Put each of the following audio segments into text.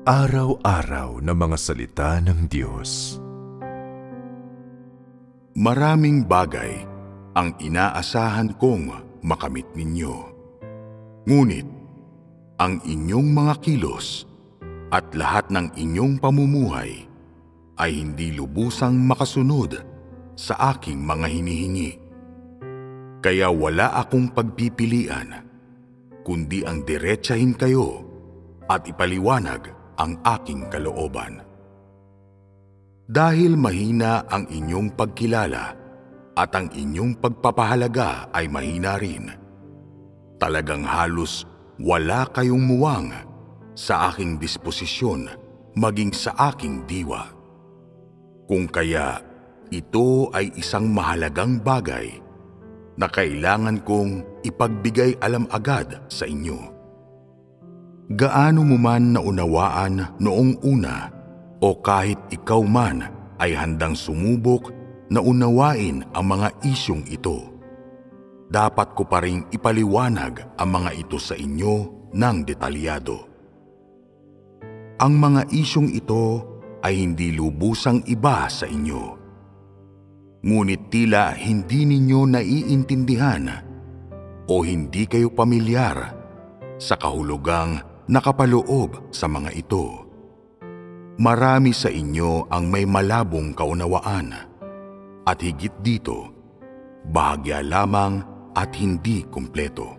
Araw-araw na mga salita ng Diyos. Maraming bagay ang inaasahan kong makamit ninyo. Ngunit, ang inyong mga kilos at lahat ng inyong pamumuhay ay hindi lubusang makasunod sa aking mga hinihingi. Kaya wala akong pagpipilian, kundi ang diretsahin kayo at ipaliwanag ang aking kalooban. Dahil mahina ang inyong pagkilala at ang inyong pagpapahalaga ay mahina rin, talagang halos wala kayong muwang sa aking disposisyon maging sa aking diwa. Kung kaya ito ay isang mahalagang bagay na kailangan kong ipagbigay alam agad sa inyo. Gaano mo man naunawaan noong una o kahit ikaw man ay handang sumubok na unawain ang mga isyong ito, dapat ko pa ring ipaliwanag ang mga ito sa inyo ng detalyado. Ang mga isyong ito ay hindi lubusang iba sa inyo, ngunit tila hindi ninyo naiintindihan o hindi kayo pamilyar sa kahulugang nakapaloob sa mga ito. Marami sa inyo ang may malabong kaunawaan at higit dito, bahagya lamang at hindi kumpleto.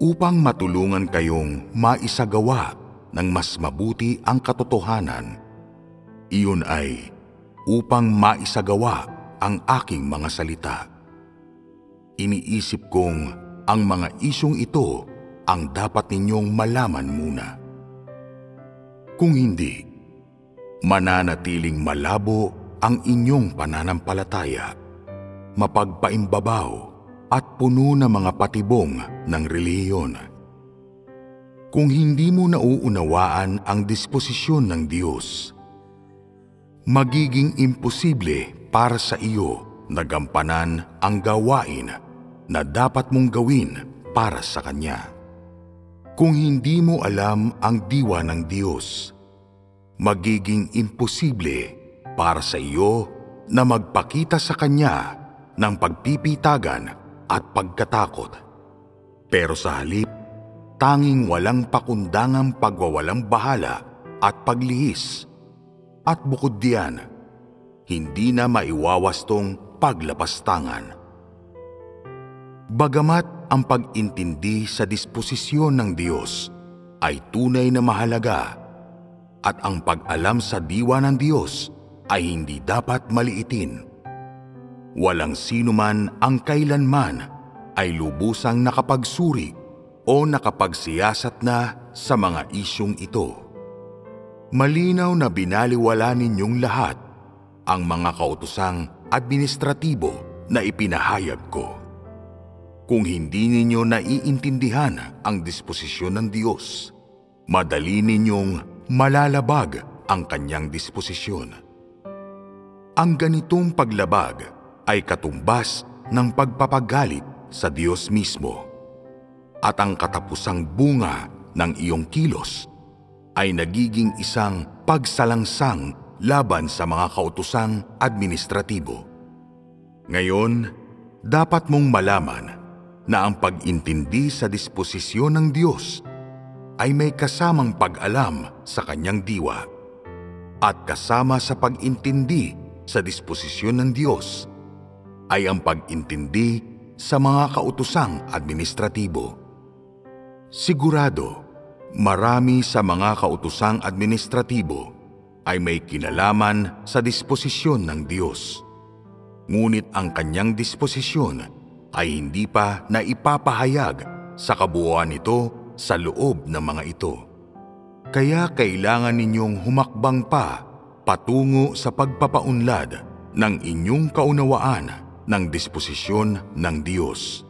Upang matulungan kayong maisagawa ng mas mabuti ang katotohanan, iyon ay upang maisagawa ang aking mga salita. Iniisip kong ang mga isyong ito ang dapat ninyong malaman muna. Kung hindi, mananatiling malabo ang inyong pananampalataya, mapagpaimbabaw at puno ng mga patibong ng relihiyon. Kung hindi mo nauunawaan ang disposisyon ng Diyos, magiging imposible para sa iyo na gampanan ang gawain na dapat mong gawin para sa Kanya. Kung hindi mo alam ang diwa ng Diyos, magiging imposible para sa iyo na magpakita sa Kanya ng pagpipitagan at pagkatakot. Pero sa halip, tanging walang pakundangang pagwawalang bahala at paglihis, at bukod diyan, hindi na maiwawastong paglapastangan. Bagamat ang pag-intindi sa disposisyon ng Diyos ay tunay na mahalaga at ang pag-alam sa diwa ng Diyos ay hindi dapat maliitin, walang sino man ang kailanman ay lubusang nakapagsuri o nakapagsiyasat na sa mga isyong ito. Malinaw na binaliwala ninyong lahat ang mga kautosang administratibo na ipinahayag ko. Kung hindi ninyo naiintindihan ang disposisyon ng Diyos, madali ninyong malalabag ang Kanyang disposisyon. Ang ganitong paglabag ay katumbas ng pagpapagalit sa Diyos mismo, at ang katapusang bunga ng iyong kilos ay nagiging isang pagsalangsang laban sa mga kautosang administratibo. Ngayon, dapat mong malaman na ang pag-intindi sa disposisyon ng Diyos ay may kasamang pag-alam sa Kanyang diwa, at kasama sa pag-intindi sa disposisyon ng Diyos ay ang pag-intindi sa mga kautosang administratibo. Sigurado, marami sa mga kautosang administratibo ay may kinalaman sa disposisyon ng Diyos, ngunit ang Kanyang disposisyon ay hindi pa naipapahayag sa kabuuan nito sa loob ng mga ito. Kaya kailangan ninyong humakbang pa patungo sa pagpapaunlad ng inyong kaunawaan ng disposisyon ng Diyos.